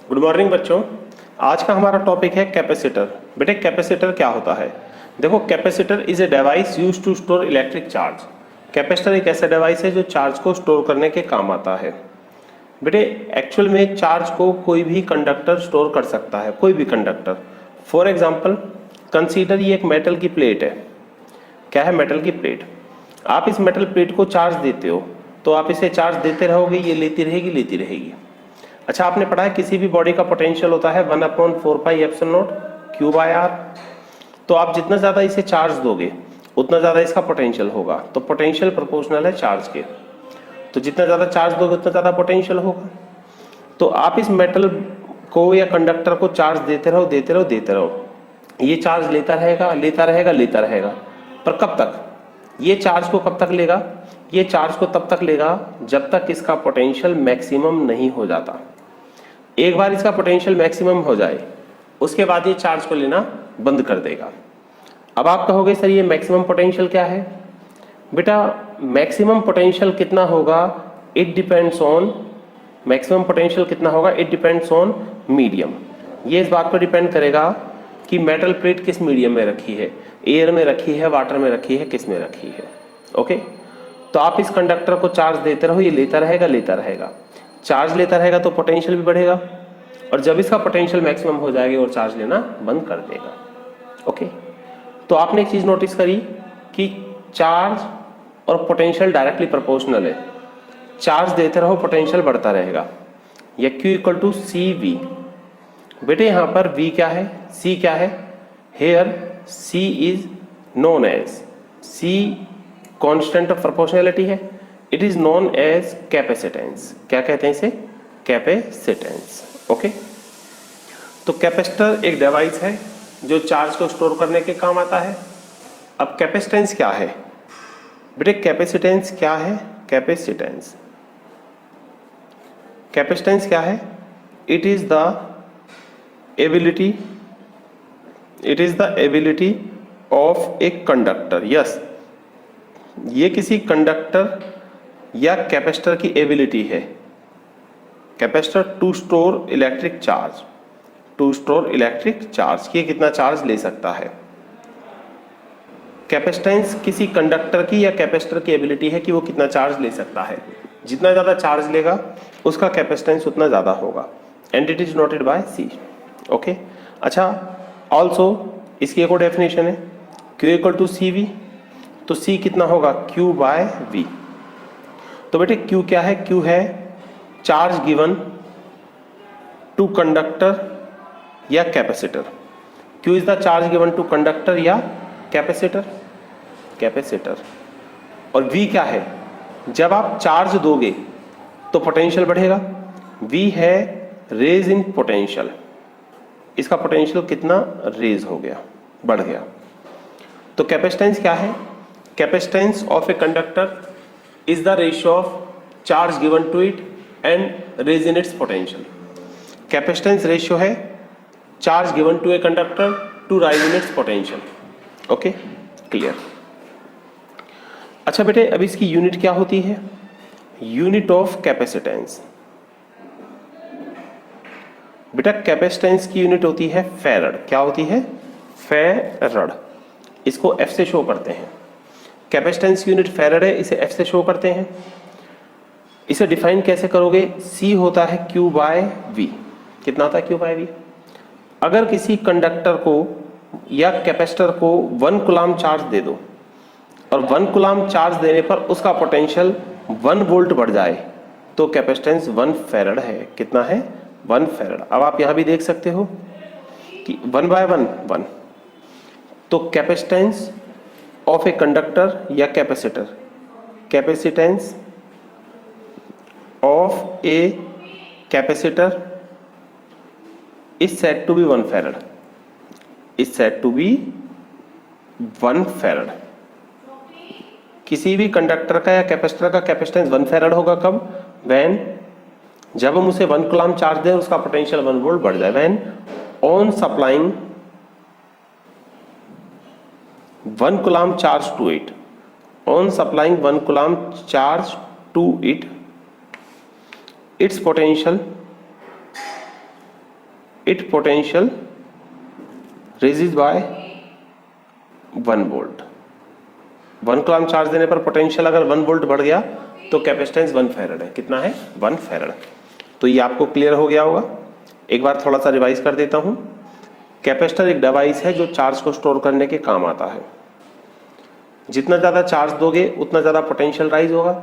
Good morning बच्चों। आज का हमारा टॉपिक है कैपेसिटर। बेटे कैपेसिटर क्या होता है? देखो, capacitor is a device used to store electric charge. Capacitor एक ऐसा डिवाइस है जो चार्ज को स्टोर करने के काम आता है। बेटे एक्चुअल में चार्ज को कोई भी कंडक्टर स्टोर कर सकता है, कोई भी कंडक्टर। फॉर एग्जाम्पल कंसीडर ये एक मेटल की प्लेट है। क्या है? मेटल की प्लेट। आप इस मेटल प्लेट को चार्ज देते हो तो आप इसे चार्ज देते रहोगे, ये लेती रहेगी। अच्छा, आपने पढ़ा है किसी भी बॉडी का पोटेंशियल होता है 1/4πε0 Q/R। तो आप जितना ज़्यादा इसे चार्ज दोगे उतना ज़्यादा इसका पोटेंशियल होगा। तो पोटेंशियल प्रोपोर्शनल है चार्ज के। तो जितना ज़्यादा चार्ज दोगे उतना ज़्यादा पोटेंशियल होगा। तो आप इस मेटल को या कंडक्टर को चार्ज देते रहो। ये चार्ज लेता रहेगा। पर कब तक? ये चार्ज को कब तक लेगा? ये चार्ज को तब तक लेगा जब तक इसका पोटेंशियल मैक्सिमम नहीं हो जाता। एक बार इसका पोटेंशियल मैक्सिमम हो जाए उसके बाद ये चार्ज को लेना बंद कर देगा। अब आप कहोगे सर ये मैक्सिमम पोटेंशियल क्या है? बेटा मैक्सिमम पोटेंशियल कितना होगा? It depends on medium. ये इस बात पर डिपेंड करेगा कि मेटल प्लेट किस मीडियम में रखी है, एयर में रखी है, वाटर में रखी है, किस में रखी है। ओके, तो आप इस कंडक्टर को चार्ज देते रहो, ये लेता रहेगा। चार्ज लेता रहेगा तो पोटेंशियल भी बढ़ेगा, और जब इसका पोटेंशियल मैक्सिमम हो जाएगा और चार्ज लेना बंद कर देगा। ओके, तो आपने एक चीज नोटिस करी कि चार्ज और पोटेंशियल डायरेक्टली प्रोपोर्शनल है। चार्ज देते रहो, पोटेंशियल बढ़ता रहेगा। या Q = CV। बेटे यहां पर V क्या है, C क्या है? Here C is known as, C constant of proportionality है। It is known as capacitance. क्या कहते हैं इसे? कैपेसिटेंस। ओके, तो कैपेसिटर एक डिवाइस है जो चार्ज को स्टोर करने के काम आता है। अब कैपेसिटेंस क्या है? बेटे कैपेसिटेंस क्या है? कैपेसिटेंस क्या है? It is the ability of a conductor. Yes, ये किसी कंडक्टर या कैपेसिटर की एबिलिटी है। Capacitor to store electric charge, ये कितना चार्ज ले सकता है। कैपेसिटेंस किसी कंडक्टर की या कैपेसिटर की एबिलिटी है कि वो कितना चार्ज ले सकता है। जितना ज्यादा चार्ज लेगा उसका कैपेसिटेंस उतना ज्यादा होगा, and it is noted bye C। Okay, अच्छा, ऑल्सो इसकी एक और डेफिनेशन है, Q = CV। तो C कितना होगा? Q/V। तो बेटे Q क्या है? Q है चार्ज गिवन टू कंडक्टर या capacitor. Q is the charge given to conductor या कैपेसिटर। और V क्या है? जब आप चार्ज दोगे तो पोटेंशियल बढ़ेगा। V है रेज इन पोटेंशियल। इसका पोटेंशियल कितना रेज हो गया, बढ़ गया। तो कैपेसिटेंस क्या है? Capacitance of a conductor is the ratio of charge given to it and raise in its potential. Capacitance ratio है charge given to a conductor to rise in its potential. Okay, clear. अच्छा बेटे, अब इसकी unit क्या होती है? Unit of capacitance. बेटा capacitance की यूनिट होती है फैरड। क्या होती है? फैरड। इसको F से शो करते हैं। कैपेसिटेंस की यूनिट फैरड है, इसे F से शो करते हैं। इसे डिफाइन कैसे करोगे? C होता है Q/V। कितना होता है Q/V? अगर किसी कंडक्टर को या कैपेसिटर को 1 कूलम चार्ज दे दो और 1 कूलम चार्ज देने पर उसका पोटेंशियल 1 वोल्ट बढ़ जाए तो कैपेसिटेंस 1 फैरड है। कितना है? 1 फैरड। अब आप यहां भी देख सकते हो कि 1/1 1। तो कैपेसिटेंस ऑफ ए कंडक्टर या capacitor, capacitance of a capacitor is said to be 1 farad, किसी भी कंडक्टर का या कैपेसिटर का कैपेसिटेंस 1 फैरड होगा। कब? व्हेन, जब हम उसे 1 कूलम चार्ज दें उसका पोटेंशियल 1 वोल्ट बढ़ जाए। When on supplying 1 coulomb charge to it, on supplying 1 coulomb charge to it, its potential it potential raises by 1 volt. 1 coulomb charge देने पर पोटेंशियल अगर 1 वोल्ट बढ़ गया तो कैपेसिटेंस 1 फैरड है। कितना है? 1 फैरड। तो ये आपको क्लियर हो गया होगा। एक बार थोड़ा सा रिवाइज कर देता हूं। कैपेसिटर एक डिवाइस है जो चार्ज को स्टोर करने के काम आता है। जितना ज्यादा चार्ज दोगे उतना ज्यादा पोटेंशियल राइज होगा।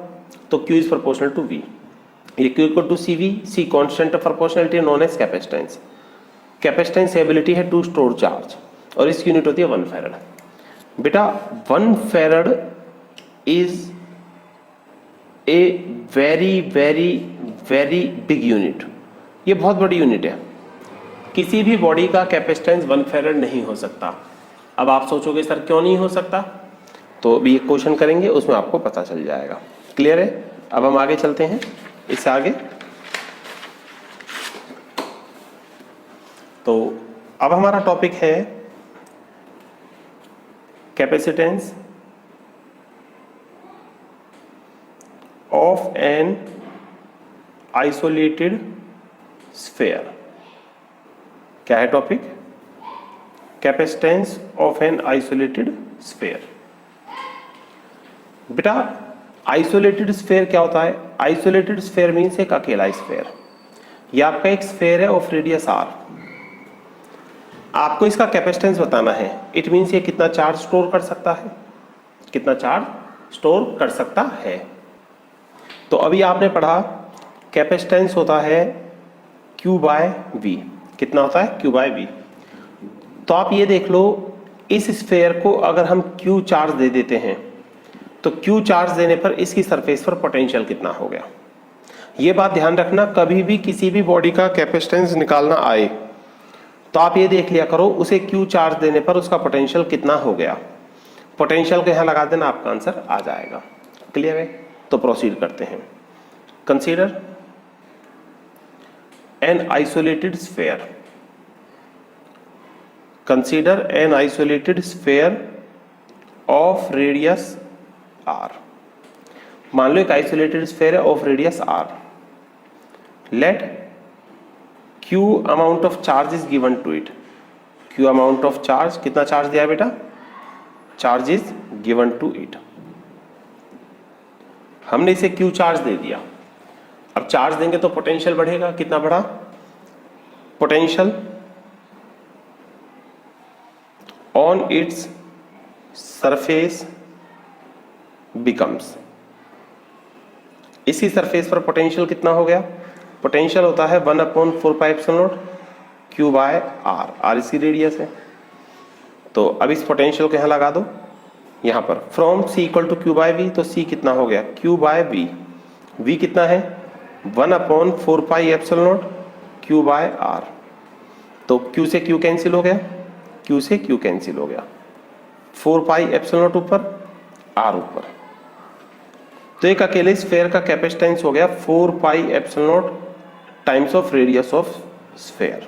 तो Q is proportional to V। ये Q equal to CV, C constant of proportionality known as capacitance. Capacitance ability है टू स्टोर चार्ज और इसकी यूनिट होती है 1 फैरड। बेटा 1 farad is a very very very big unit. ये बहुत बड़ी यूनिट है। किसी भी बॉडी का कैपेसिटेंस 1 फैरड नहीं हो सकता। अब आप सोचोगे सर क्यों नहीं हो सकता? तो अभी एक क्वेश्चन करेंगे, उसमें आपको पता चल जाएगा। क्लियर है? अब हम आगे चलते हैं। इससे आगे तो अब हमारा टॉपिक है capacitance of N isolated sphere. क्या है topic? Capacitance of N isolated sphere. बेटा आइसोलेटेड स्फीयर क्या होता है? आइसोलेटेड स्फीयर मीन्स एक अकेला स्फीयर। ये आपका एक स्फीयर है ऑफ रेडियस r। आपको इसका कैपेसिटेंस बताना है। इट मीन्स ये कितना चार्ज स्टोर कर सकता है, कितना चार्ज स्टोर कर सकता है। तो अभी आपने पढ़ा कैपेसिटेंस होता है Q बाय V। कितना होता है? Q by V। तो आप ये देख लो, इस स्फीयर को अगर हम Q चार्ज दे देते हैं तो Q चार्ज देने पर इसकी सरफेस पर पोटेंशियल कितना हो गया। ये बात ध्यान रखना, कभी भी किसी भी बॉडी का कैपेसिटेंस निकालना आए तो आप ये देख लिया करो उसे Q चार्ज देने पर उसका पोटेंशियल कितना हो गया। पोटेंशियल को यहां लगा देना, आपका आंसर आ जाएगा। क्लियर है? तो प्रोसीड करते हैं। Consider an isolated sphere. Consider an isolated sphere of radius r। मान लो एक आइसोलेटेड स्फीयर है of radius r। Let Q amount of charge is given to it. Q amount of charge, कितना charge दिया है बेटा? Charge is given to it. हमने इसे Q चार्ज दे दिया। अब चार्ज देंगे तो पोटेंशियल बढ़ेगा। कितना बढ़ा? Potential on its surface becomes. इसी सरफेस पर पोटेंशियल कितना हो गया? पोटेंशियल होता है 1/4πε0 Q बाय R। R इसकी रेडियस है। तो अब इस पोटेंशियल को यहां लगा दो, यहां पर from C equal to Q by V। तो C कितना हो गया? Q by V। V कितना है? 1/4πε0 Q बाय R। तो Q से Q कैंसिल हो गया, Q से Q कैंसिल हो गया, 4πε0 ऊपर, R ऊपर। तो एक अकेले स्फीयर का कैपेसिटेंस हो गया 4πε0 times of radius of sphere.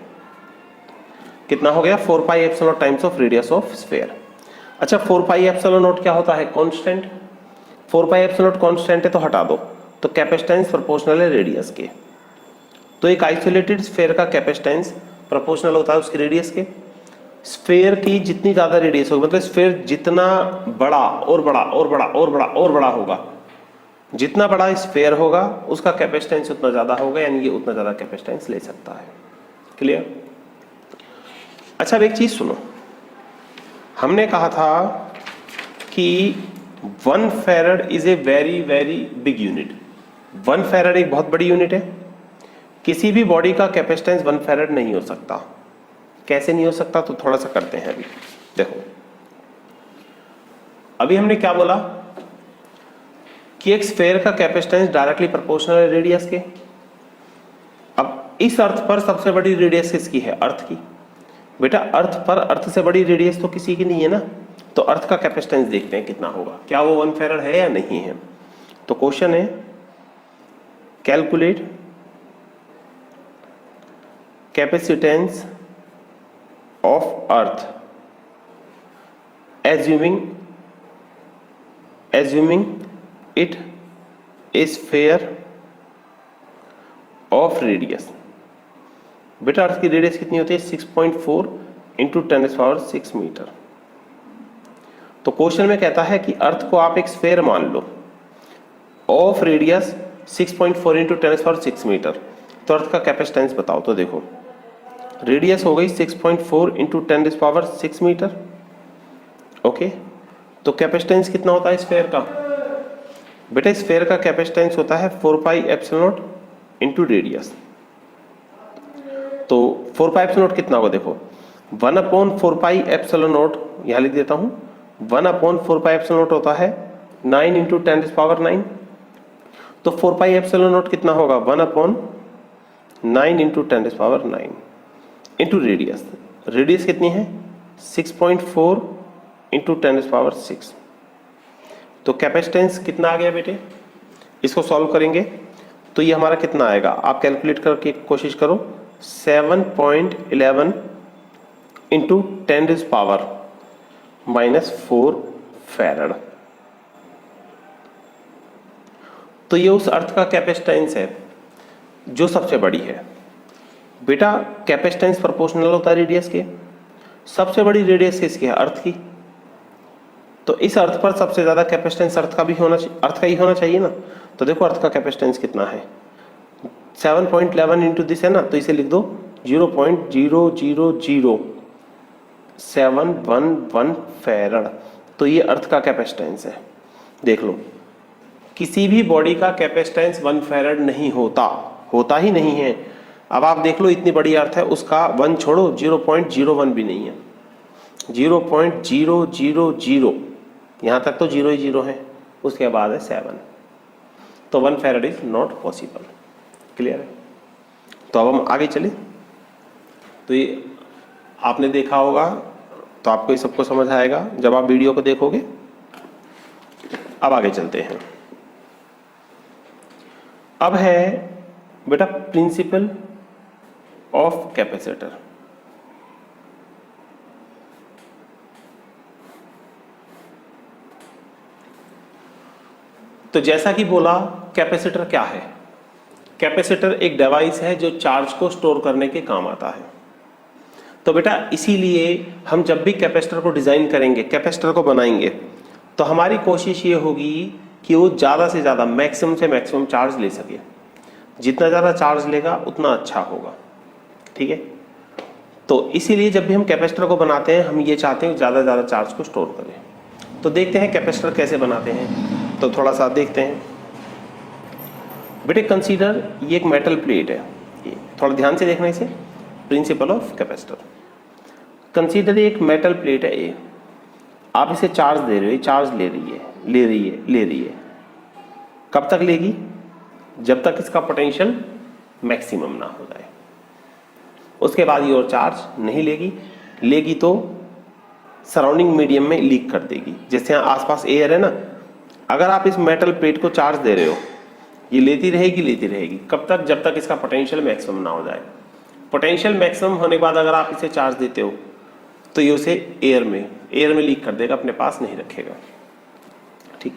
कितना हो गया? 4πε0 times of radius of sphere. अच्छा 4πε0 क्या होता है? कांस्टेंट। 4πε0 कांस्टेंट है तो हटा दो, तो कैपेसिटेंस प्रोपोर्शनल है रेडियस के। तो एक आइसोलेटेड स्फीयर का कैपेसिटेंस प्रोपोर्शनल होता है उसकी रेडियस के। स्फीयर की जितनी ज्यादा रेडियस होगी, मतलब स्फीयर जितना बड़ा और बड़ा और बड़ा और बड़ा और बड़ा होगा, जितना बड़ा स्फीयर होगा उसका कैपेसिटेंस उतना ज्यादा होगा, यानी ये उतना ज्यादा कैपेसिटेंस ले सकता है। क्लियर? अच्छा अब एक चीज सुनो, हमने कहा था कि 1 farad is a very very big unit. 1 farad एक बहुत बड़ी यूनिट है। किसी भी बॉडी का कैपेसिटेंस 1 फैरड नहीं हो सकता। कैसे नहीं हो सकता? तो थोड़ा सा करते हैं। अभी देखो, अभी हमने क्या बोला कि एक स्फीयर का कैपेसिटेंस डायरेक्टली प्रोपोर्शनल है रेडियस के। अब इस अर्थ पर सबसे बड़ी रेडियस किसकी है? अर्थ की। बेटा अर्थ पर अर्थ से बड़ी रेडियस तो किसी की नहीं है ना। तो अर्थ का कैपेसिटेंस देखते हैं कितना होगा, क्या वो 1 फैरड है या नहीं है। तो क्वेश्चन है calculate capacitance of earth assuming it is sphere of radius बेटा अर्थ की रेडियस कितनी होती है 6.4 इंटू 10⁶ मीटर। तो क्वेश्चन में कहता है कि अर्थ को आप एक स्फेयर मान लो ऑफ रेडियस 6.4 इंटू 10⁶ मीटर, तो अर्थ का कैपेसिटेंस बताओ। तो देखो रेडियस हो गई 6.4 इंटू 10⁶ मीटर, ओके। तो कैपेसिटेंस कितना होता है स्फेयर का? बेटा स्फेयर का कैपेसिटेंस होता है 4πε0 इंटू रेडियस। तो 4πε0 कितना होगा? देखो 1/4πε0 यहां लिख देता हूं, 1/4πε0 होता है 9 इंटू 10⁹। तो 4πε0 कितना होगा? 1/9 इंटू 10⁹ इंटू रेडियस। रेडियस कितनी है? 6.4 इंटू 10⁶। तो कैपेसिटेंस कितना आ गया बेटे? इसको सॉल्व करेंगे तो ये हमारा कितना आएगा? आप कैलकुलेट करके कोशिश करो। 7.11 इंटू 10⁻⁻4 फैराड। तो ये उस अर्थ का कैपेसिटेंस है जो सबसे बड़ी है। बेटा कैपेसिटेंस प्रोपोर्शनल होता है रेडियस के। सबसे बड़ी रेडियस किसकी है? अर्थ की। तो इस अर्थ पर सबसे ज्यादा कैपेसिटेंस अर्थ का ही होना चाहिए ना। तो देखो अर्थ का कैपेसिटेंस कितना है? 7.11 इंटू दिस है ना, तो इसे लिख दो 0.000711 फैराड। तो ये अर्थ का कैपेसिटेंस है। देख लो किसी भी बॉडी का कैपेसिटेंस 1 फैराड नहीं होता ही नहीं है। अब आप देख लो इतनी बड़ी अर्थ है, उसका 1 छोड़ो 0.01 भी नहीं है। 0.000 यहां तक तो 0 ही 0 है, उसके बाद है 7। तो 1 farad is not possible. Clear है? तो अब हम आगे चले। तो ये आपने देखा होगा, तो आपको ये सबको समझ आएगा जब आप वीडियो को देखोगे। अब आगे चलते हैं। अब है बेटा प्रिंसिपल ऑफ कैपेसिटर। तो जैसा कि बोला कैपेसिटर क्या है? कैपेसिटर एक डिवाइस है जो चार्ज को स्टोर करने के काम आता है। तो बेटा इसीलिए हम जब भी कैपेसिटर को डिजाइन करेंगे, कैपेसिटर को बनाएंगे, तो हमारी कोशिश ये होगी कि वो ज़्यादा से ज़्यादा मैक्सिमम से मैक्सिमम चार्ज ले सके। जितना ज़्यादा चार्ज लेगा उतना अच्छा होगा। ठीक है? तो इसीलिए जब भी हम कैपेसिटर को बनाते हैं हम ये चाहते हैं ज़्यादा से ज़्यादा चार्ज को स्टोर करें। तो देखते हैं कैपेसिटर कैसे बनाते हैं। तो थोड़ा सा देखते हैं बेटे। कंसीडर ये एक मेटल प्लेट है, ये थोड़ा ध्यान से देखना इसे। Principle of capacitor. कंसीडर एक मेटल प्लेट है ये, आप इसे चार्ज दे रहे हो, चार्ज ले रही है। कब तक लेगी? जब तक इसका पोटेंशियल मैक्सिमम ना हो जाए। उसके बाद ये और चार्ज नहीं लेगी तो सराउंडिंग मीडियम में लीक कर देगी। जैसे यहाँ आसपास एयर है ना, अगर आप इस मेटल प्लेट को चार्ज दे रहे हो, ये लेती रहेगी। कब तक? जब तक इसका पोटेंशियल मैक्सिमम ना हो जाए। पोटेंशियल मैक्सिमम होने के बाद अगर आप इसे चार्ज देते हो तो ये उसे एयर में लीक कर देगा, अपने पास नहीं रखेगा। ठीक।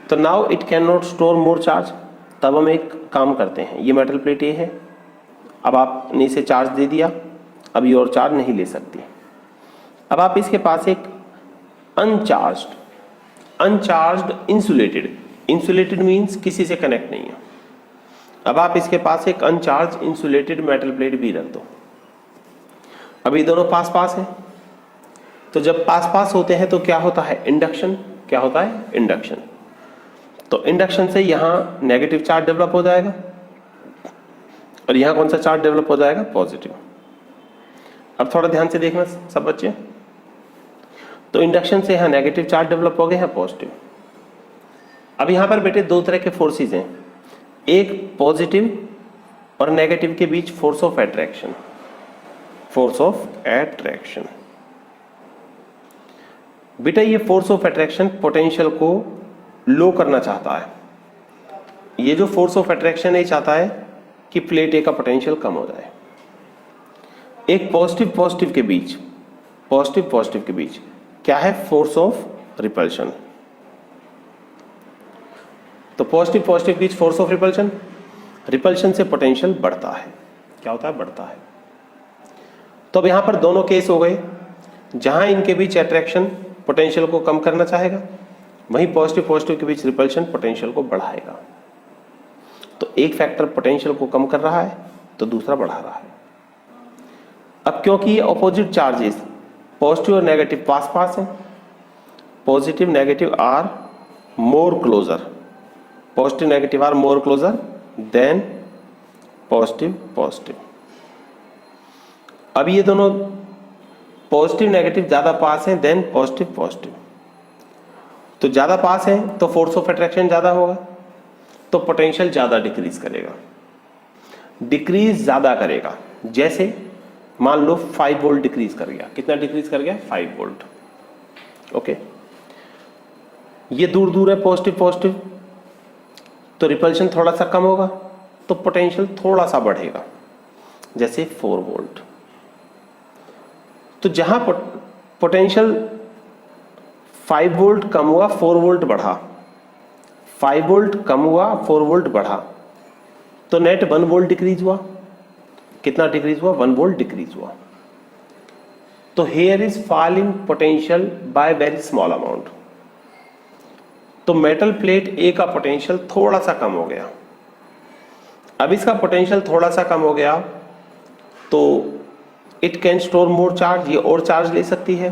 तो now it can not store more charge. तब हम एक काम करते हैं, ये मेटल प्लेट ये है, अब आपने इसे चार्ज दे दिया, अब ये और चार्ज नहीं ले सकती। अब आप इसके पास एक अनचार्ज्ड इंसुलेटेड मीन्स किसी से कनेक्ट नहीं है। अब आप इसके पास एक अनचार्ज इंसुलेटेड मेटल प्लेट भी रख दो। अभी दोनों पास पास हैं, तो जब पास पास होते हैं तो क्या होता है? इंडक्शन। क्या होता है? इंडक्शन। तो इंडक्शन से यहाँ नेगेटिव चार्ज डेवलप हो जाएगा और यहाँ कौन सा चार्ज डेवलप हो जाएगा? पॉजिटिव। अब थोड़ा ध्यान से देखना सब बच्चे। तो इंडक्शन से यहाँ नेगेटिव चार्ज डेवलप हो गए हैं, पॉजिटिव। अब यहाँ पर बेटे दो तरह के फोर्सेस हैं, एक पॉजिटिव और नेगेटिव के बीच फोर्स ऑफ अट्रैक्शन। बेटा ये फोर्स ऑफ अट्रैक्शन पोटेंशियल को लो करना चाहता है। ये जो फोर्स ऑफ अट्रैक्शन है चाहता है कि प्लेट ए का पोटेंशियल कम हो जाए। एक पॉजिटिव के बीच क्या है? Force of repulsion. तो पॉजिटिव के बीच फोर्स ऑफ रिपल्शन से पोटेंशियल बढ़ता है। क्या होता है? बढ़ता है। तो अब यहाँ पर दोनों केस हो गए, जहां इनके बीच अट्रैक्शन पोटेंशियल को कम करना चाहेगा, वहीं पॉजिटिव पॉजिटिव के बीच रिपल्शन पोटेंशियल को बढ़ाएगा। तो एक फैक्टर पोटेंशियल को कम कर रहा है तो दूसरा बढ़ा रहा है। अब क्योंकि ये ऑपोजिट चार्जेस पॉजिटिव और नेगेटिव पास पास हैं, positive negative are more closer, positive negative are more closer than positive positive. अब ये दोनों पॉजिटिव नेगेटिव ज्यादा पास हैं देन पॉजिटिव पॉजिटिव। तो ज्यादा पास हैं तो फोर्स ऑफ अट्रैक्शन ज्यादा होगा, तो पोटेंशियल ज्यादा डिक्रीज करेगा, डिक्रीज ज्यादा करेगा। जैसे मान लो 5 वोल्ट डिक्रीज कर गया, कितना डिक्रीज कर गया 5 वोल्ट। ओके, ये दूर दूर है पॉजिटिव पॉजिटिव, तो रिपल्शन थोड़ा सा कम होगा तो पोटेंशियल थोड़ा सा बढ़ेगा, जैसे 4 वोल्ट। तो जहां पोटेंशियल 5 वोल्ट कम हुआ 4 वोल्ट बढ़ा, 5 वोल्ट कम हुआ 4 वोल्ट बढ़ा, तो नेट 1 वोल्ट डिक्रीज हुआ। कितना डिक्रीज हुआ 1 वोल्ट डिक्रीज हुआ। तो here is fall in potential bye very small amount. तो मेटल प्लेट ए का पोटेंशियल थोड़ा सा कम हो गया। अब इसका पोटेंशियल थोड़ा सा कम हो गया तो it can store more charge, ये और चार्ज ले सकती है,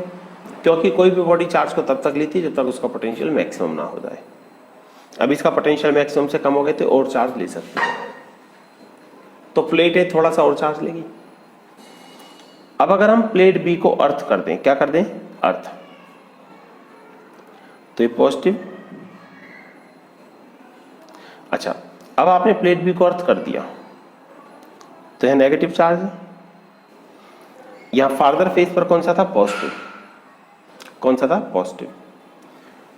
क्योंकि कोई भी बॉडी चार्ज को तब तक लेती है जब तक उसका पोटेंशियल मैक्सिमम ना हो जाए। अब इसका पोटेंशियल मैक्सिमम से कम हो गए तो और चार्ज ले सकती है, तो प्लेट ए थोड़ा सा और चार्ज लेगी। अब अगर हम प्लेट बी को अर्थ कर दें, क्या कर दें अर्थ, तो ये पॉजिटिव। अच्छा, अब आपने प्लेट बी को अर्थ कर दिया तो यह नेगेटिव चार्ज है। यहां फार्दर फेस पर कौन सा था पॉजिटिव, कौन सा था पॉजिटिव।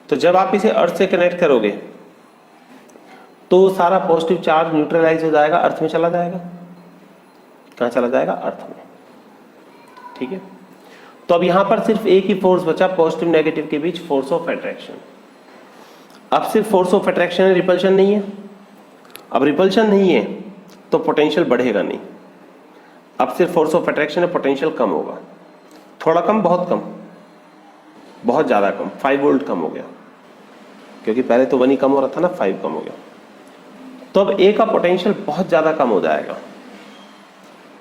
तो जब आप इसे अर्थ से कनेक्ट करोगे तो सारा पॉजिटिव चार्ज न्यूट्रलाइज हो जाएगा, अर्थ में चला जाएगा। कहां चला जाएगा अर्थ में, ठीक है। तो अब यहां पर सिर्फ एक ही फोर्स बचा पॉजिटिव नेगेटिव के बीच, फोर्स ऑफ अट्रैक्शन। अब सिर्फ फोर्स ऑफ अट्रैक्शन है, रिपल्शन नहीं है। अब रिपल्शन नहीं है तो पोटेंशियल बढ़ेगा नहीं। अब सिर्फ फोर्स ऑफ अट्रैक्शन है, पोटेंशियल कम होगा, थोड़ा कम, बहुत कम, बहुत ज्यादा कम, 5 वोल्ट कम हो गया, क्योंकि पहले तो 1 ही कम हो रहा था ना, 5 कम हो गया। तो अब ए का पोटेंशियल बहुत ज्यादा कम हो जाएगा।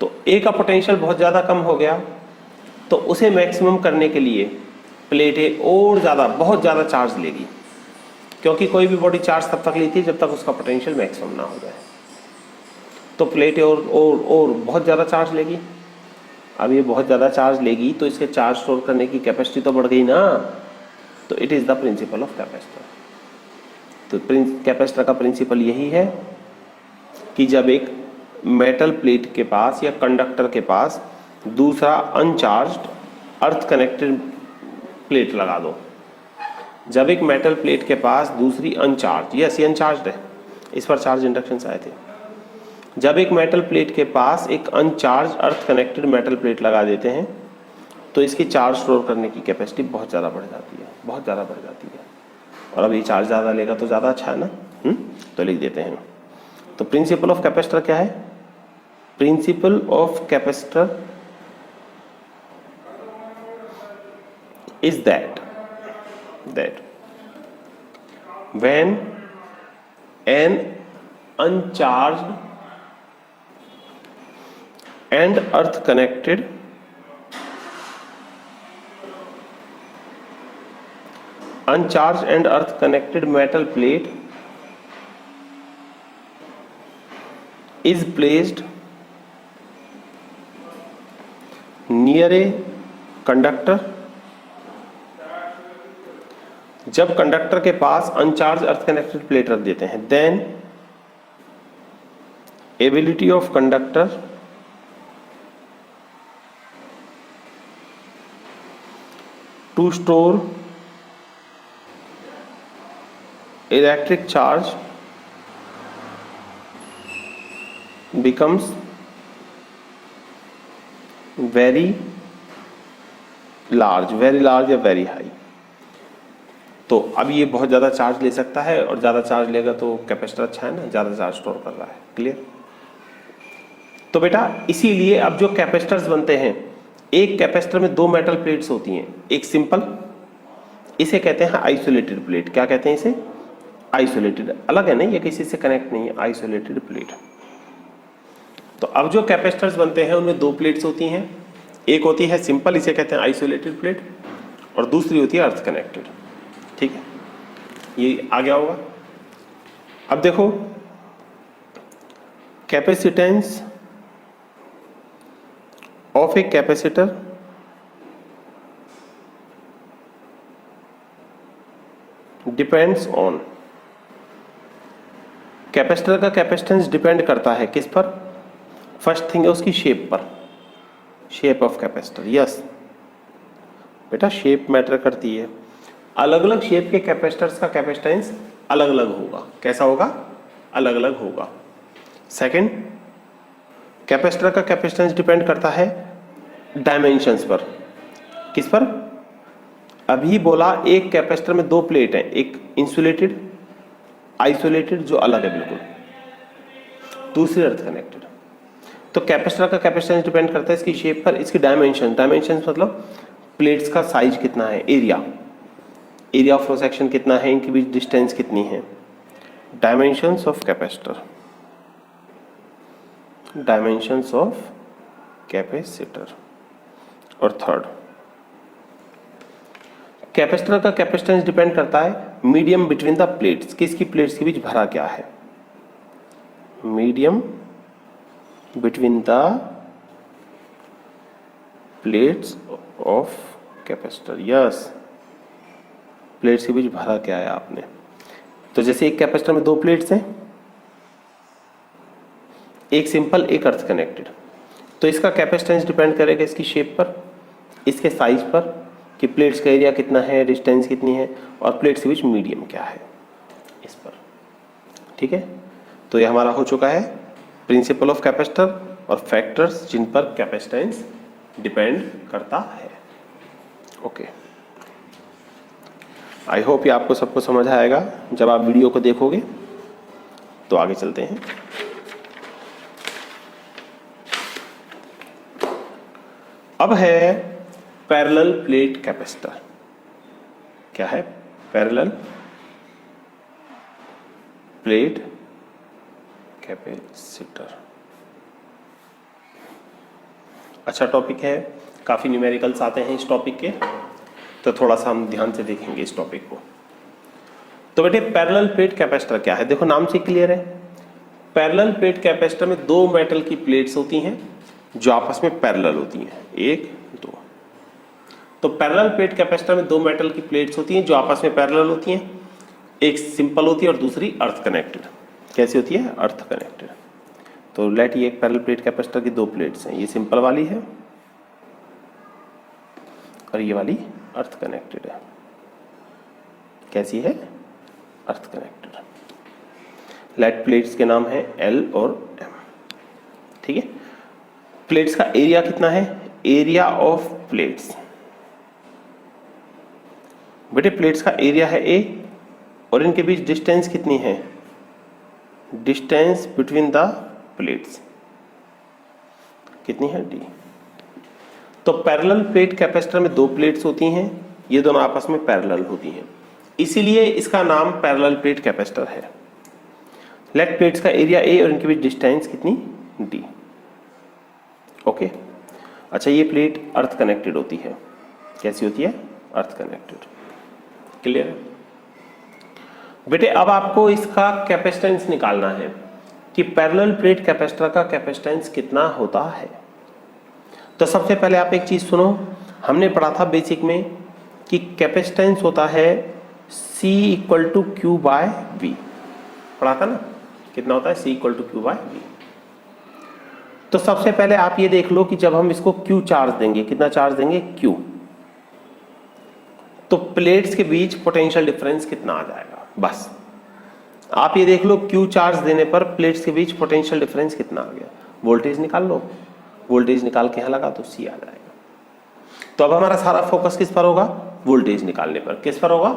तो ए का पोटेंशियल बहुत ज्यादा कम हो गया तो उसे मैक्सिमम करने के लिए प्लेट ए और ज्यादा, बहुत ज्यादा चार्ज लेगी, क्योंकि कोई भी बॉडी चार्ज तब तक लेती है जब तक उसका पोटेंशियल मैक्सिमम ना हो जाए। तो प्लेट ए और बहुत ज्यादा चार्ज लेगी। अब ये बहुत ज्यादा चार्ज लेगी तो इसके चार्ज स्टोर करने की कैपेसिटी तो बढ़ गई ना। तो it is the principle of capacitor. तो कैपेसिटर का प्रिंसिपल यही है कि जब एक मेटल प्लेट के पास या कंडक्टर के पास दूसरा अनचार्ज्ड अर्थ कनेक्टेड प्लेट लगा दो, जब एक मेटल प्लेट के पास दूसरी अनचार्ज, यस ये अनचार्ज्ड है, इस पर चार्ज इंडक्शन आए थे, जब एक मेटल प्लेट के पास एक अनचार्ज अर्थ कनेक्टेड मेटल प्लेट लगा देते हैं तो इसकी चार्ज स्टोर करने की कैपेसिटी बहुत ज़्यादा बढ़ जाती है, बहुत ज़्यादा बढ़ जाती है। और अब ये चार्ज ज़्यादा लेगा तो ज़्यादा अच्छा है ना। तो लिख देते हैं। तो प्रिंसिपल ऑफ कैपेसिटर क्या है, principle of capacitor is that when an uncharged and earth connected metal plate is placed near a conductor, जब कंडक्टर के पास अनचार्ज अर्थ कनेक्टेड प्लेट रख देते हैं, then ability of conductor to store electric charge becomes very large या very high। तो अब ये बहुत ज़्यादा चार्ज ले सकता है और ज़्यादा चार्ज लेगा तो कैपेसिटर अच्छा है ना, ज़्यादा चार्ज स्टोर कर रहा है। क्लियर। तो बेटा इसीलिए अब जो कैपेसिटर्स बनते हैं एक कैपेसिटर में दो मेटल प्लेट्स होती हैं, एक सिंपल, इसे कहते हैं आइसोलेटेड प्लेट। क्या कहते हैं इसे? आइसोलेटेड, अलग है नहीं, ये किसी से कनेक्ट नहीं है, आइसोलेटेड प्लेट। तो अब जो कैपेसिटर्स बनते हैं उनमें दो प्लेट्स होती हैं, एक होती है सिंपल, इसे कहते हैं आइसोलेटेड प्लेट, और दूसरी होती है अर्थ कनेक्टेड। ठीक है, ये आ गया होगा। अब देखो, capacitance of a capacitor depends on, capacitor का कैपेसिटेंस डिपेंड करता है किस पर? फर्स्ट थिंग है उसकी शेप पर, शेप ऑफ कैपेसिटर। यस बेटा, शेप मैटर करती है। अलग अलग शेप के कैपेसिटर्स का कैपेसिटेंस अलग अलग होगा। कैसा होगा? अलग अलग होगा। सेकंड, कैपेसिटर का कैपेसिटेंस डिपेंड करता है डायमेंशंस पर। किस पर? अभी बोला एक कैपेसिटर में दो प्लेट हैं, एक इंसुलेटेड, आइसोलेटेड जो अलग है बिल्कुल, दूसरी अर्थ कनेक्टेड। तो कैपेसिटर का कैपेसिटेंस डिपेंड करता है इसकी शेप पर, इसकी डायमेंशन। डायमेंशन मतलब प्लेट्स का साइज कितना है, area, area of cross section कितना है, इनके बीच डिस्टेंस कितनी है। Dimensions of capacitor, dimensions of capacitor. और थर्ड, कैपेसिटर का कैपेसिटेंस डिपेंड करता है मीडियम बिटवीन द प्लेट्स, किसकी प्लेट्स के बीच भरा क्या है। Medium between the plates of capacitor. Yes, plates के बीच भरा क्या है आपने। तो जैसे एक कैपेसिटर में दो प्लेट्स हैं, एक सिंपल एक अर्थ कनेक्टेड, तो इसका कैपेसिटेंस डिपेंड करेगा इसकी शेप पर, इसके साइज पर, कि प्लेट्स का एरिया कितना है, डिस्टेंस कितनी है, और प्लेट्स के बीच मीडियम क्या है, इस पर। ठीक है, तो ये हमारा हो चुका है प्रिंसिपल ऑफ कैपेसिटर और फैक्टर्स जिन पर कैपेसिटेंस डिपेंड करता है। ओके, आई होप ये आपको सबको समझ आएगा। जब आप वीडियो को देखोगे तो आगे चलते हैं। अब है पैरेलल प्लेट कैपेसिटर। क्या है? Parallel plate capacitor. अच्छा टॉपिक है, काफी न्यूमेरिकल्स आते हैं इस टॉपिक के, तो थोड़ा सा हम ध्यान से देखेंगे इस टॉपिक को। तो बेटे, पैरेलल प्लेट कैपेसिटर क्या है? देखो नाम से क्लियर है। पैरेलल प्लेट कैपेसिटर में दो मेटल की प्लेट्स होती हैं जो आपस में पैरेलल होती हैं, एक दो। तो पैरेलल प्लेट कैपेसिटर में दो मेटल की प्लेट्स होती हैं जो आपस में पैरेलल होती हैं, एक सिंपल होती है और दूसरी अर्थ कनेक्टेड। कैसी होती है? अर्थ कनेक्टेड। तो लेट, ये एक पैरेलल प्लेट कैपेसिटर की दो प्लेट्स हैं, ये सिंपल वाली है और ये वाली अर्थ कनेक्टेड है। कैसी है? अर्थ कनेक्टेड। लेट प्लेट्स के नाम है L और M। ठीक है, प्लेट्स का एरिया कितना है? एरिया ऑफ प्लेट्स, बेटे प्लेट्स का एरिया है A और इनके बीच डिस्टेंस कितनी है? डिस्टेंस बिटवीन द प्लेट्स कितनी है? D। तो पैरेलल प्लेट कैपेसिटर में दो प्लेट्स होती हैं, ये दोनों आपस में पैरेलल होती हैं, इसीलिए इसका नाम पैरेलल प्लेट कैपेसिटर है। लेट प्लेट्स का एरिया A और इनके बीच डिस्टेंस कितनी? D। ओके, अच्छा ये प्लेट अर्थ कनेक्टेड होती है। कैसी होती है? अर्थ कनेक्टेड। क्लियर है बेटे? अब आपको इसका कैपेसिटेंस निकालना है कि पैरेलल प्लेट कैपेसिटर का कैपेसिटेंस कितना होता है। तो सबसे पहले आप एक चीज सुनो, हमने पढ़ा था बेसिक में कि कैपेसिटेंस होता है C equal to Q by V, पढ़ा था ना? कितना होता है? C equal to Q by V. तो सबसे पहले आप ये देख लो कि जब हम इसको Q चार्ज देंगे, कितना चार्ज देंगे? Q, तो प्लेट्स के बीच पोटेंशियल डिफरेंस कितना आ जाएगा? बस आप ये देख लो, Q चार्ज देने पर प्लेट्स के बीच पोटेंशियल डिफरेंस कितना आ गया। वोल्टेज निकाल लो, वोल्टेज निकाल के यहां लगा तो C आ जाएगा। तो अब हमारा सारा फोकस किस पर होगा? वोल्टेज निकालने पर। किस पर होगा?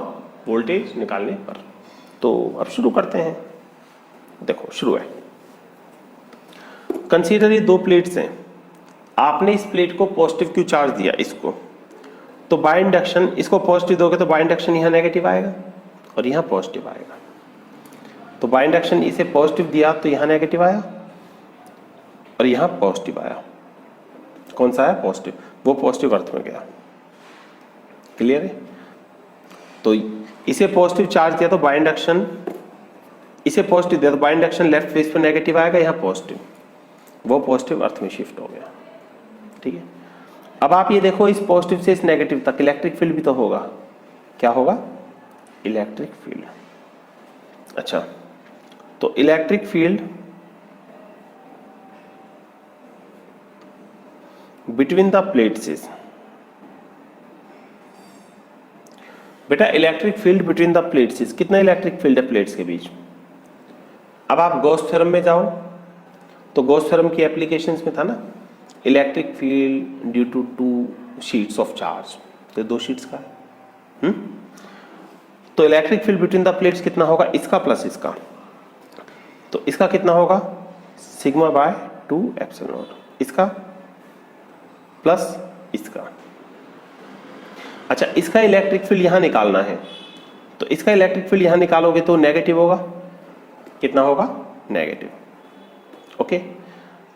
वोल्टेज निकालने पर। तो अब शुरू करते हैं। देखो शुरू है, कंसीडर ये दो प्लेट्स हैं, आपने इस प्लेट को पॉजिटिव क्यू चार्ज दिया इसको, तो बाय इंडक्शन इसको पॉजिटिव दोगे तो बाय इंडक्शन यहाँ नेगेटिव आएगा और यहाँ पॉजिटिव आएगा। तो बाय इंडक्शन इसे पॉजिटिव दिया तो यहाँ नेगेटिव आया और यहाँ पॉजिटिव आया। कौन सा है? पॉजिटिव। वो पॉजिटिव अर्थ में गया। क्लियर है? तो इसे पॉजिटिव चार्ज दिया तो बाय इंडक्शन, इसे पॉजिटिव दिया तो बाय इंडक्शन लेफ्ट फेस पे नेगेटिव आएगा, यहाँ पॉजिटिव, वो पॉजिटिव अर्थ में शिफ्ट हो गया। ठीक है, अब आप ये देखो इस पॉजिटिव से इस नेगेटिव तक इलेक्ट्रिक फील्ड भी तो होगा। क्या होगा? Electric field. अच्छा, तो electric field between the plates is, बेटा electric field between the plates is, कितना इलेक्ट्रिक फील्ड है प्लेट्स के बीच? अब आप गॉस थ्योरम में जाओ तो गॉस थ्योरम की एप्लीकेशंस में था ना, electric field due to two sheets of charge, तो दो शीट्स का है। तो electric field between the plates कितना होगा? इसका प्लस इसका, तो इसका कितना होगा? सिग्मा बाय 2 एप्सिलॉन नॉट, इसका प्लस इसका। अच्छा, इसका इलेक्ट्रिक फील्ड यहां निकालना है, तो इसका इलेक्ट्रिक फील्ड यहां निकालोगे तो नेगेटिव होगा। कितना होगा? नेगेटिव। ओके।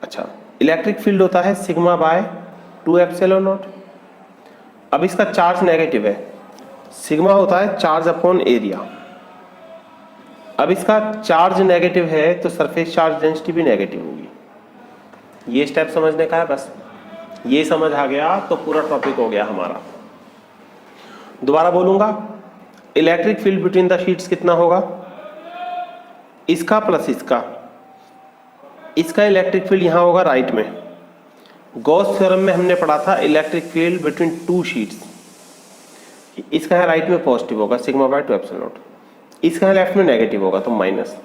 अच्छा, इलेक्ट्रिक फील्ड होता है सिग्मा बाय 2 एप्सिलॉन नॉट। अब इसका चार्ज नेगेटिव है, सिग्मा होता है चार्ज अपॉन एरिया। अब इसका चार्ज नेगेटिव है तो सरफेस चार्ज डेंसिटी भी नेगेटिव होगी। ये स्टेप समझने का है, बस ये समझ आ गया तो पूरा टॉपिक हो गया हमारा। दोबारा बोलूंगा, electric field between the sheets कितना होगा? इसका प्लस इसका, इसका इलेक्ट्रिक फील्ड यहां होगा राइट में। गॉस थ्योरम में हमने पढ़ा था electric field between two sheets, इसका है राइट में पॉजिटिव होगा सिग्मा बाय 2 एप्सिलॉन नॉट, इसका है लेफ्ट में नेगेटिव होगा तो माइनस,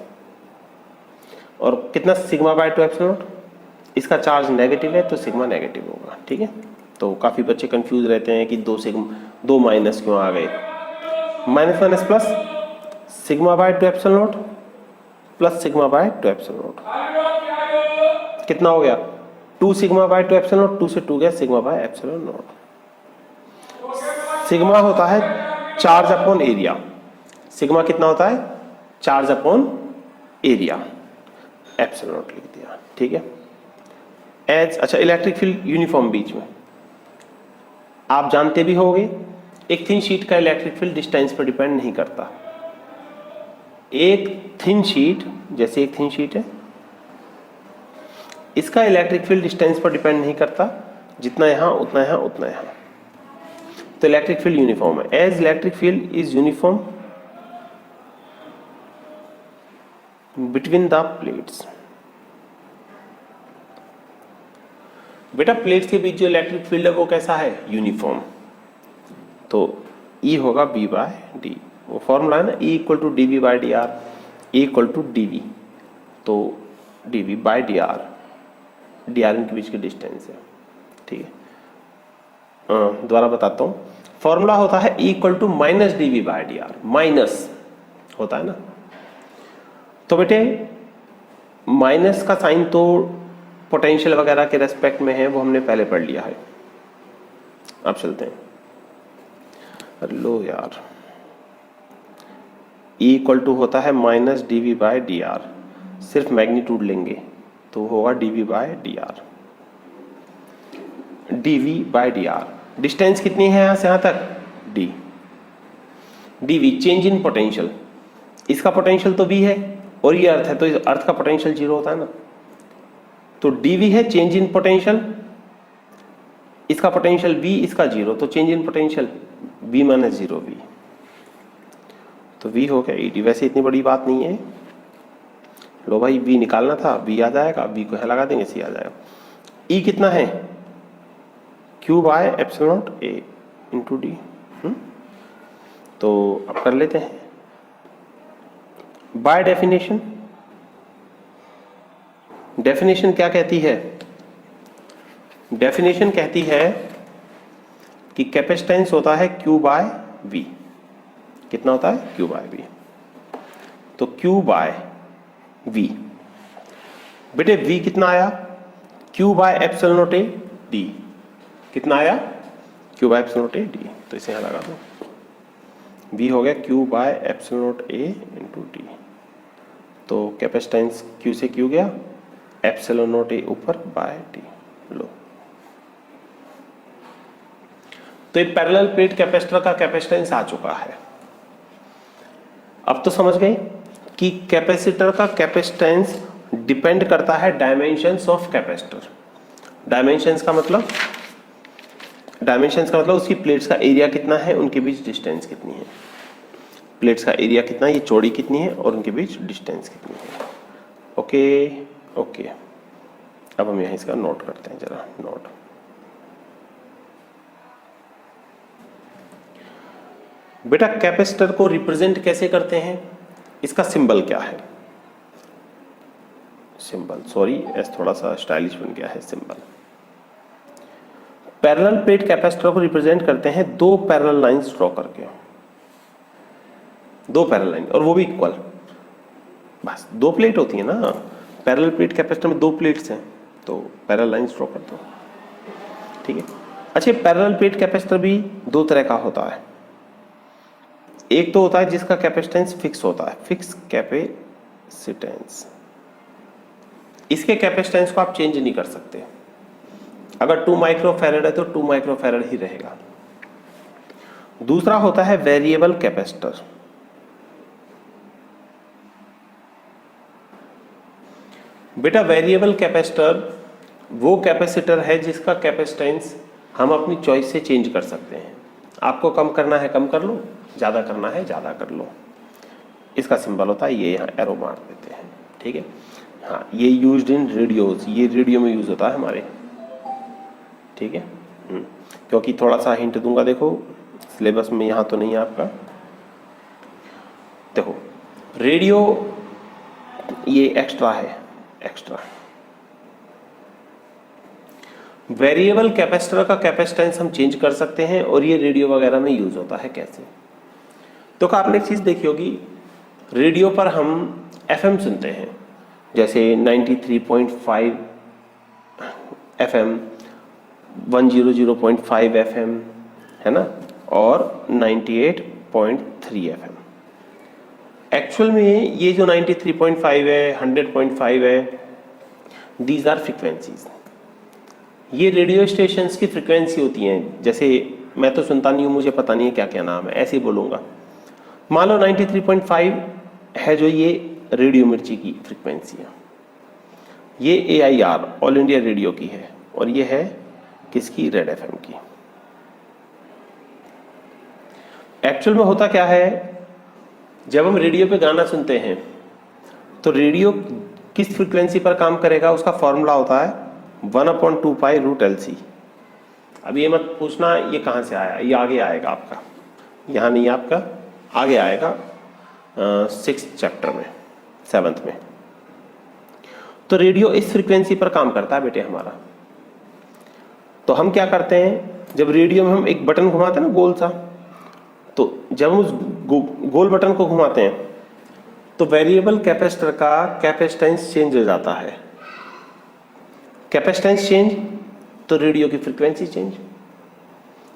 और कितना? Sigma by 2 epsilon naught. इसका चार्ज नेगेटिव है तो सिग्मा नेगेटिव होगा। ठीक है, तो काफी बच्चे कंफ्यूज रहते हैं कि दो माइनस क्यों आ गए। Minus minus plus, sigma by 2 epsilon not plus sigma by 2 epsilon not, कितना हो गया? 2 सिग्मा बाय 2 एप्सिलॉन नॉट, 2 से 2 गया sigma bye epsilon not. Sigma होता है चार्ज अपॉन एरिया, सिग्मा कितना होता है? Charge upon area, epsilon not लिख दिया। ठीक है, एज। अच्छा, इलेक्ट्रिक फील्ड यूनिफॉर्म बीच में आप जानते भी होंगे, एक थिन शीट का इलेक्ट्रिक फील्ड डिस्टेंस पर डिपेंड नहीं करता। एक थिन शीट, जैसे एक थिन शीट है, इसका इलेक्ट्रिक फील्ड डिस्टेंस पर डिपेंड नहीं करता, जितना यहां उतना यहां उतना यहां, तो इलेक्ट्रिक फील्ड यूनिफॉर्म है। As electric field is uniform between the plates. बेटा प्लेट्स के बीच जो इलेक्ट्रिक फील्ड है वो कैसा है? यूनिफॉर्म। तो E होगा B बाय डी, वो फॉर्मूला है ना, E equal to D V by D R, E equal to D V, तो D V by D R, D R इनके बीच की डिस्टेंस है। ठीक है, दोबारा बताता हूँ, फॉर्मूला होता है E equal to minus d V by D r, minus होता है ना, तो बेटे माइनस का साइन तो पोटेंशियल वगैरह के रेस्पेक्ट में है, वो हमने पहले पढ़ लिया है। अब चलते हैं, लो यार, E इक्वल टू होता है minus d V by d r, सिर्फ मैग्नीट्यूड लेंगे तो होगा d V by d are, d V by d r. Distance कितनी है यहां से यहां तक? D, d V change in potential, इसका पोटेंशियल तो V है और ये अर्थ है, तो इस अर्थ का पोटेंशियल 0 होता है ना, तो dv है चेंज इन पोटेंशियल, इसका पोटेंशियल v, इसका 0, तो change in potential v minus 0v, तो v हो गया ed। वैसे इतनी बड़ी बात नहीं है, लो भाई v निकालना था, v आ जाएगा, v को है लगा देंगे, c आ जाएगा। e कितना है? q by epsilon naught a into d. तो अब कर लेते हैं बाय डेफिनेशन। डेफिनेशन क्या कहती है? डेफिनेशन कहती है कि कैपेसिटेंस होता है Q बाय V। कितना होता है? Q by V। तो Q बाय V, बेटे V कितना आया? Q by epsilon naught A, d. कितना आया? Q by epsilon naught A d. तो इसे यहाँ लगा दो, V हो गया Q by epsilon naught A into d. तो कैपेसिटेंस Q से Q गया, एप्सिलॉन नॉट ए ऊपर बाय डी। लो, तो ये पैरेलल प्लेट कैपेसिटर का कैपेसिटेंस आ चुका है। अब तो समझ गए कि कैपेसिटर का कैपेसिटेंस डिपेंड करता है डायमेंशंस ऑफ कैपेसिटर। डायमेंशंस का मतलब उसकी प्लेट्स का एरिया कितना है, उनके बीच डिस्टेंस कितनी है। प्लेट्स का एरिया कितना है, ये चौड़ी कितनी है और उनके बीच डिस्टेंस कितनी है। ओके, अब हम यहां इसका नोट करते हैं जरा। नोट, बेटा कैपेसिटर को रिप्रेजेंट कैसे करते हैं, इसका सिंबल क्या है? सिंबल, सॉरी एस थोड़ा सा स्टाइलिश बन गया है। सिंबल पैरेलल प्लेट कैपेसिटर को रिप्रेजेंट करते हैं दो पैरेलल लाइंस ड्रॉ करके, दो पैरेलल लाइन, और वो भी इक्वल। बस दो प्लेट होती है ना, पैरेलल प्लेट कैपेसिटर में दो प्लेट्स हैं, तो पैरेलल लाइंस ड्रॉ कर दो। ठीक है। अच्छा, पैरेलल प्लेट कैपेसिटर भी दो तरह का होता है। एक तो होता है जिसका कैपेसिटेंस फिक्स होता है, फिक्स कैपेसिटेंस। इसके कैपेसिटेंस को आप चेंज नहीं कर सकते। अगर 2 माइक्रोफैरेड है तो 2 माइक्रोफैरेड ही रहेगा। दूसरा होता है वेरिएबल कैपेसिटर। बेटा वेरिएबल कैपेसिटर वो कैपेसिटर है जिसका कैपेसिटेंस हम अपनी चॉइस से चेंज कर सकते हैं। आपको कम करना है कम कर लो, ज्यादा करना है ज्यादा कर लो। इसका सिंबल होता है ये, यहाँ एरो मार देते हैं। ठीक है। हाँ, ये यूज्ड इन रेडियोज, ये रेडियो में यूज होता है हमारे। ठीक है। क्योंकि थोड़ा सा हिंट दूंगा, देखो सिलेबस में यहाँ तो नहीं है आपका। देखो रेडियो ये एक्स्ट्रा है, एक्स्ट्रा। वेरिएबल कैपेसिटर का कैपेसिटेंस हम चेंज कर सकते हैं और ये रेडियो वगैरह में यूज होता है। कैसे? तो आपने एक चीज देखी होगी, रेडियो पर हम एफएम सुनते हैं, जैसे 93.5 एफएम, 100.5 एफएम, है ना, और 98.3 एफएम। एक्चुअल में ये जो 93.5 है, 100.5 है, दीज आर फ्रीक्वेंसीज। ये रेडियो स्टेशंस की फ्रीक्वेंसी होती हैं। जैसे मैं तो सुनता नहीं हूँ, मुझे पता नहीं है क्या क्या नाम है, ऐसे ही बोलूँगा। मान लो 93.5 है जो ये रेडियो मिर्ची की फ्रीक्वेंसी है। ये AIR ऑल इंडिया रेडियो की है, और ये है किसकी? रेड एफएम की। एक्चुअल में होता क्या है, जब हम रेडियो पे गाना सुनते हैं तो रेडियो किस फ्रीक्वेंसी पर काम करेगा, उसका फॉर्मूला होता है 1/2 पाई रूट LC। अब ये मत पूछना ये कहाँ से आया, ये आगे आएगा आपका, यहाँ नहीं, आपका आगे आएगा 6th चैप्टर में, 7th में। तो रेडियो इस फ्रीक्वेंसी पर काम करता है बेटे हमारा। तो हम क्या करते हैं, जब रेडियो में हम एक बटन घुमाते हैं ना गोल सा, तो जब हम उस गोल बटन को घुमाते हैं तो वेरिएबल कैपेसिटर का कैपेसिटेंस चेंज हो जाता है। कैपेसिटेंस चेंज तो रेडियो की फ्रीक्वेंसी चेंज।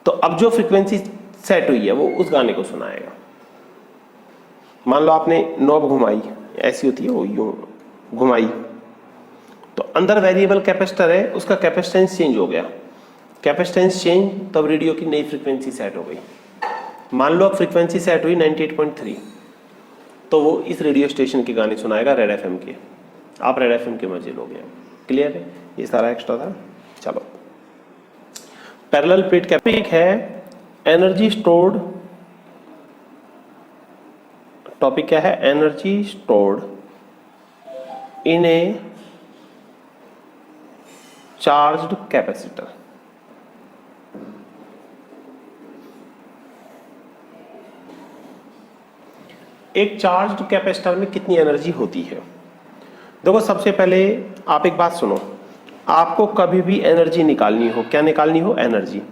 तो अब जो फ्रीक्वेंसी सेट हुई है वो उस गाने को सुनाएगा। मान लो आपने नॉब घुमाई, ऐसी होती है वो, यूं घुमाई, तो अंदर वेरिएबल कैपेसिटर है, उसका कैपेसिटेंस चेंज हो गया। कैपेसिटेंस चेंज, तब रेडियो की नई फ्रीक्वेंसी सेट हो गई। मान लो अब फ्रीक्वेंसी सेट हुई 98.3, तो वो इस रेडियो स्टेशन के गाने सुनाएगा, रेड एफएम के। आप रेड एफएम के मजे लोगे। क्लियर है? ये सारा एक्स्ट्रा था। चलो, पैरेलल प्लेट कैपेसिटर है, एनर्जी स्टोर्ड। टॉपिक क्या है? Energy stored in A charged capacitor. एक चार्ज्ड कैपेसिटर में कितनी एनर्जी होती है? देखो सबसे पहले आप एक बात सुनो, आपको कभी भी एनर्जी निकालनी हो, क्या निकालनी हो? एनर्जी।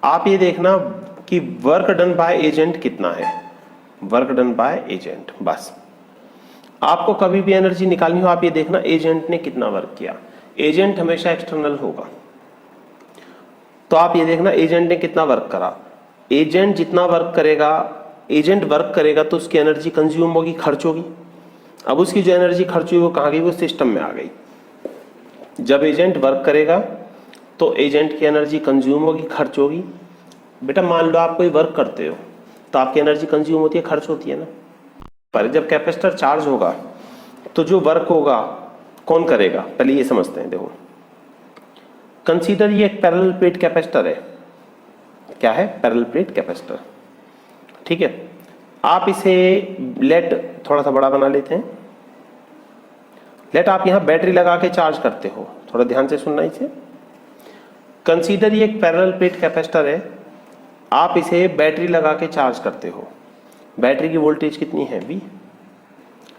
आप ये देखना कि वर्क डन बाय एजेंट कितना है, वर्क डन बाय एजेंट। बस आपको कभी भी एनर्जी निकालनी हो, आप ये देखना एजेंट ने कितना वर्क किया। एजेंट हमेशा एक्सटर्नल होगा। तो आप ये देखना एजेंट ने कितना वर्क करा, एजेंट जितना वर्क करेगा, एजेंट वर्क करेगा तो उसकी एनर्जी कंज्यूम होगी, खर्च होगी। अब उसकी जो एनर्जी खर्च हुई वो कहाँ गई, वो सिस्टम में आ गई। जब एजेंट वर्क करेगा तो एजेंट की एनर्जी कंज्यूम होगी, खर्च होगी। बेटा मान लो आप कोई वर्क करते हो तो आपकी एनर्जी कंज्यूम होती है, खर्च होती है ना। पर जब कैपेसिटर चार्ज होगा तो जो वर्क होगा कौन करेगा, पहले ये समझते हैं। देखो कंसीडर ये एक पैरेलल प्लेट कैपेसिटर है। क्या है, पैरेलल प्लेट कैपेसिटर, ठीक है। आप इसे लेट थोड़ा सा बड़ा बना लेते हैं। लेट आप यहां बैटरी लगा के चार्ज करते हो, थोड़ा ध्यान से सुनना इसे। कंसीडर ये एक पैरेलल प्लेट कैपेसिटर है, आप इसे बैटरी लगा के चार्ज करते हो। बैटरी की वोल्टेज कितनी है, V,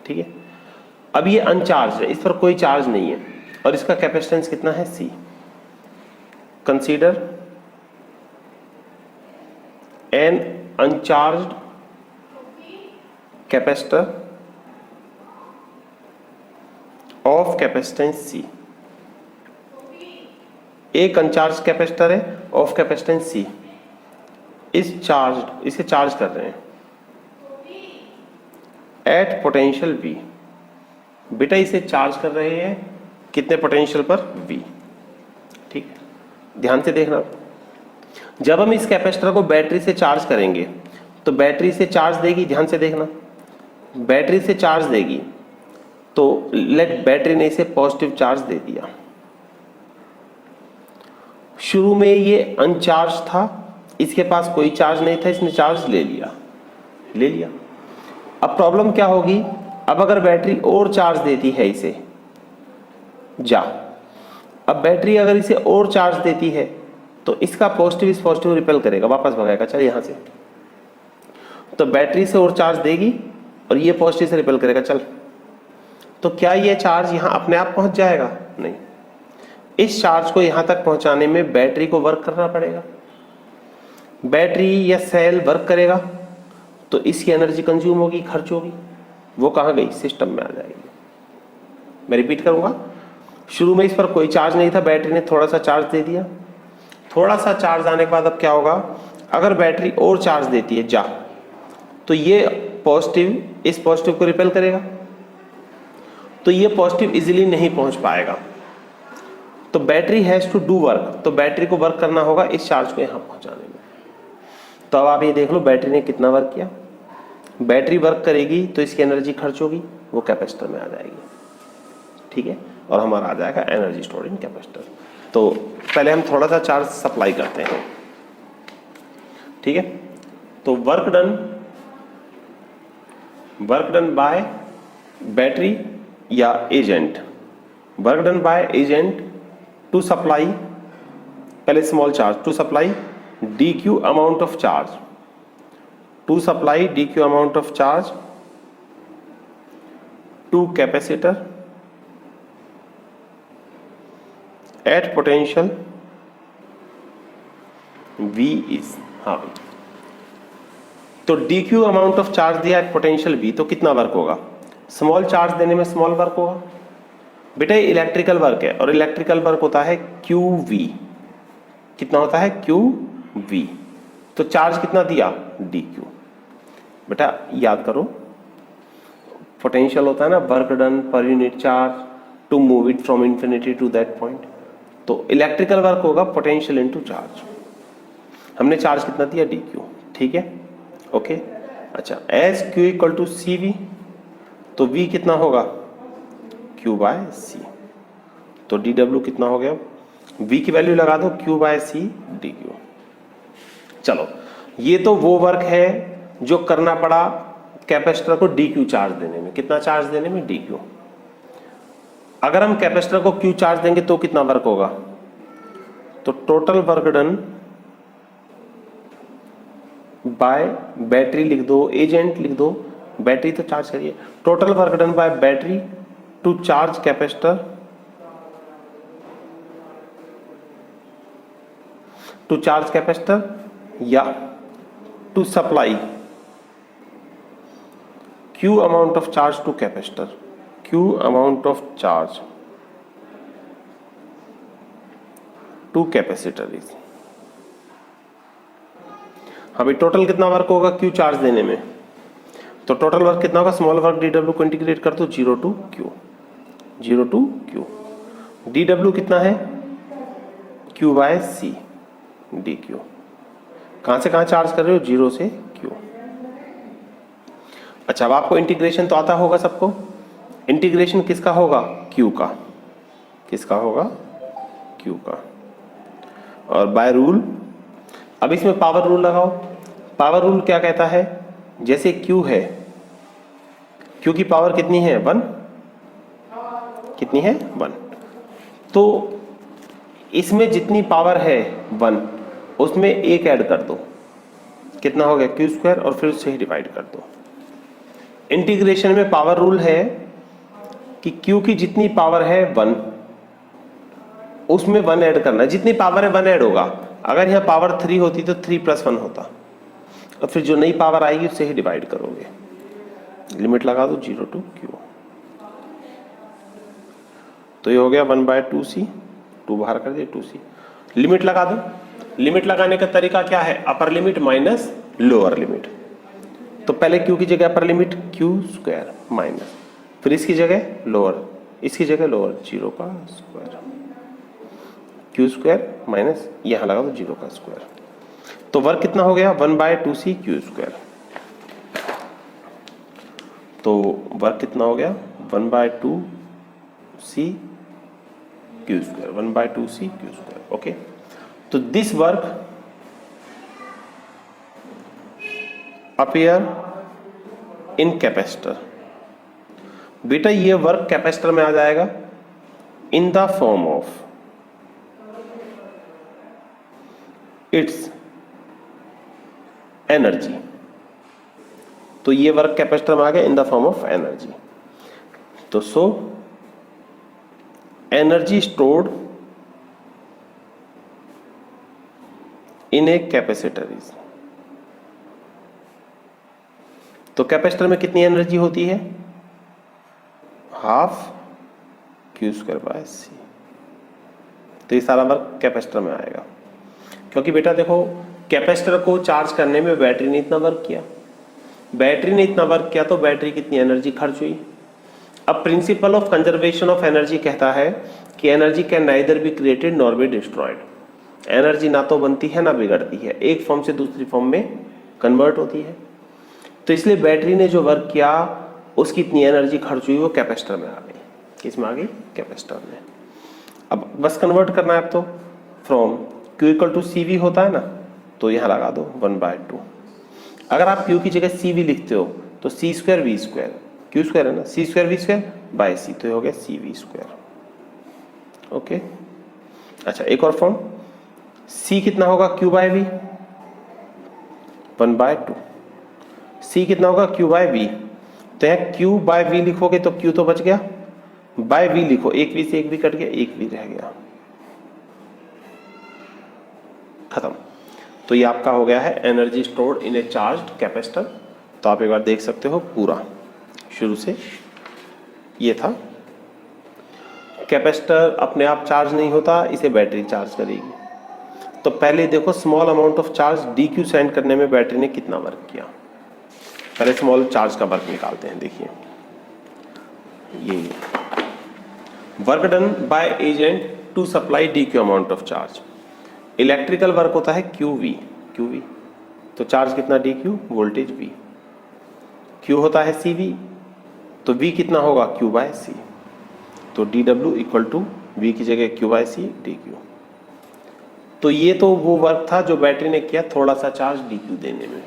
ठीक है। अब ये अनचार्ज है, इस पर कोई चार्ज नहीं है और इसका कैपेसिटेंस कितना है, C। Consider N uncharged capacitor of capacitance C। एक अनचार्ज कैपेसिटर है ऑफ कैपेसिटेंस C, इसे चार्ज कर रहे हैं एट पोटेंशियल V। बेटा इसे चार्ज कर रहे हैं कितने पोटेंशियल पर, V, ठीक है। ध्यान से देखना, जब हम इस कैपेसिटर को बैटरी से चार्ज करेंगे तो बैटरी से चार्ज देगी, ध्यान से देखना, बैटरी से चार्ज देगी तो लेट बैटरी ने इसे पॉजिटिव चार्ज दे दिया। शुरू में ये अनचार्ज था, इसके पास कोई चार्ज नहीं था, इसने चार्ज ले लिया। अब प्रॉब्लम क्या होगी, अब अगर बैटरी और चार्ज देती है इसे, अब बैटरी अगर इसे और चार्ज देती है तो इसका पॉजिटिव इस पॉजिटिव रिपेल करेगा, वापस भगाएगा, चल यहां से। तो बैटरी से और चार्ज देगी और ये पॉजिटिव से रिपेल करेगा, चल। तो क्या ये चार्ज यहां अपने आप पहुंच जाएगा, नहीं। इस चार्ज को यहां तक पहुंचाने में बैटरी को वर्क करना पड़ेगा। बैटरी या सेल वर्क करेगा तो इसकी एनर्जी कंज्यूम होगी, खर्च होगी, वो कहां गई, सिस्टम में आ जाएगी। मैं रिपीट करूंगा, शुरू में इस पर कोई चार्ज नहीं था, बैटरी ने थोड़ा सा चार्ज दे दिया। थोड़ा सा चार्ज आने के बाद अब क्या होगा, अगर बैटरी और चार्ज देती है तो ये पॉजिटिव इस पॉजिटिव को रिपेल करेगा, तो ये पॉजिटिव इजीली नहीं पहुंच पाएगा। तो battery has to do work, तो बैटरी को वर्क करना होगा इस चार्ज को यहां पहुंचाने में। तो अब आप ये देख लो बैटरी ने कितना वर्क किया। बैटरी वर्क करेगी तो इसकी एनर्जी खर्च होगी, वो कैपेसिटर में आ जाएगी, ठीक है, और हमारा आ जाएगा एनर्जी स्टोर्ड इन कैपेसिटर। तो पहले हम थोड़ा सा चार्ज सप्लाई करते हैं, ठीक है। तो वर्क डन बाय बैटरी या agent, work done by agent to supply, पहले small charge, to supply dq amount of charge, to supply dq amount of charge to capacitor at potential V is, हाँ भाई, तो dq amount of charge दिया eight potential V, तो कितना work होगा, small charge देने में स्मॉल वर्क होगा। बेटा इलेक्ट्रिकल वर्क है और इलेक्ट्रिकल वर्क होता है QV, कितना होता है QV, तो चार्ज कितना दिया dq। बेटा याद करो, पोटेंशियल होता है ना वर्क डन पर unit charge to move it from infinity to that point, तो इलेक्ट्रिकल वर्क होगा पोटेंशियल इनटू चार्ज। हमने चार्ज कितना दिया dq, ठीक है, ओके। अच्छा, as q equal to CV, तो V कितना होगा Q बाय C, तो dw कितना हो गया, V की वैल्यू लगा दो Q बाय C dq। चलो, ये तो वो वर्क है जो करना पड़ा कैपेसिटर को dq चार्ज देने में, कितना चार्ज देने में, dq। अगर हम कैपेसिटर को q चार्ज देंगे तो कितना वर्क होगा, तो total work done by battery लिख दो, एजेंट लिख दो, बैटरी तो चार्ज करिए, total work done by battery to charge capacitor, to charge capacitor या to supply Q amount of charge to capacitor, Q amount of charge to capacitor is, भाई total कितना work होगा Q charge देने में, तो total work कितना होगा, small work D W को इंटीग्रेट कर दो 0 to Q, 0 to Q, D W कितना है Q by C D Q. कहां से कहां चार्ज कर रहे हो, 0 से क्यू। अच्छा अब आपको इंटीग्रेशन तो आता होगा सबको, इंटीग्रेशन किसका होगा, क्यू का, किसका होगा, क्यू का। और बाय रूल, अब इसमें पावर रूल लगाओ। पावर रूल क्या कहता है, जैसे क्यू है, क्यू की पावर कितनी है 1, कितनी है 1, तो इसमें जितनी पावर है 1 उसमें एक ऐड कर दो, कितना हो गया क्यू स्क्वायर, और फिर उससे ही डिवाइड कर दो। इंटीग्रेशन में पावर रूल है कि क्यू की जितनी पावर है 1 उसमें 1 ऐड करना है, जितनी पावर है 1 ऐड होगा। अगर यहां पावर 3 होती तो 3 + 1 होता, और फिर जो नई पावर आएगी उससे ही डिवाइड करोगे। लिमिट लगा दो 0 टू क्यू, तो ये हो गया 1/2c, 2 बाहर कर दिया 2c। लिमिट लगा दो, लिमिट लगाने का तरीका क्या है, upper limit minus lower limit. तो पहले क्यू की जगह upper limit Q square minus, फिर इसकी जगह लोअर, इसकी जगह लोअर 0 का स्क्वायर, क्यू स्क्वायर माइनस यहां लगा दो 0 का स्क्वायर। तो वर्क कितना हो गया 1/2c क्यू स्क्वायर। तो वर्क कितना हो गया 1/2c Q square, 1/2c Q square. Okay, तो this work appear in capacitor. बेटा ये वर्क कैपेसिटर में आ जाएगा in the form of its energy. तो ये वर्क कैपेसिटर में आ गया in the form of energy. तो so energy stored in a capacitor is, तो कैपेसिटर में कितनी एनर्जी होती है, ½ क्यू स्क्वायर बाय सी। तो ये सारा वर्क कैपेसिटर में आएगा, क्योंकि बेटा देखो कैपेसिटर को चार्ज करने में बैटरी ने इतना वर्क किया, बैटरी ने इतना वर्क किया तो बैटरी कितनी एनर्जी खर्च हुई। अब principle of conservation of energy कहता है कि energy can neither be created nor be destroyed. Energy ना तो बनती है ना बिगड़ती है, एक फॉर्म से दूसरी फॉर्म में कन्वर्ट होती है। तो इसलिए बैटरी ने जो वर्क किया उसकी इतनी एनर्जी खर्च हुई वो कैपेसिटर में आ गई। किसमें आ गई, कैपेसिटर में। अब बस कन्वर्ट करना है, अब तो फ्रॉम Q = CV होता है ना, तो यहां लगा दो 1/2। अगर आप Q की जगह CV लिखते हो तो C square V square, Q square है ना, C square V square by C, तो ये हो गया CV स्क्वायर। ओके, अच्छा एक और फॉर्म, C कितना होगा Q/V, 1/2। C कितना होगा Q/V, तो यहाँ Q/V लिखोगे तो Q तो बच गया, बाय V लिखो, एक V से एक V कट गया, एक V रह गया, खत्म। तो ये आपका हो गया है energy stored in A charged capacitor. तो आप एक बार देख सकते हो पूरा शुरू से। ये था कैपेसिटर अपने आप चार्ज नहीं होता, इसे बैटरी चार्ज करेगी। तो पहले देखो small amount of charge dq send करने में बैटरी ने कितना वर्क किया। पहले स्मॉल चार्ज का वर्क निकालते हैं। देखिए ये work done by agent to supply dq amount of charge. Electrical work होता है qv, तो चार्ज कितना dq, वोल्टेज v। q होता है cv, तो v कितना होगा q/c, तो dw = v की जगह q/c dq। तो ये तो वो वर्क था जो बैटरी ने किया थोड़ा सा चार्ज dq देने में,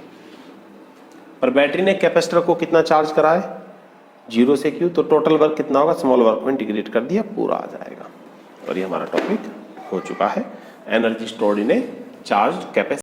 पर बैटरी ने कैपेसिटर को कितना चार्ज कराया 0 से q, तो टोटल वर्क कितना होगा, स्मॉल वर्क में इंटीग्रेट कर दिया, पूरा आ जाएगा। और ये हमारा टॉपिक हो चुका है energy stored in A charged capacitor.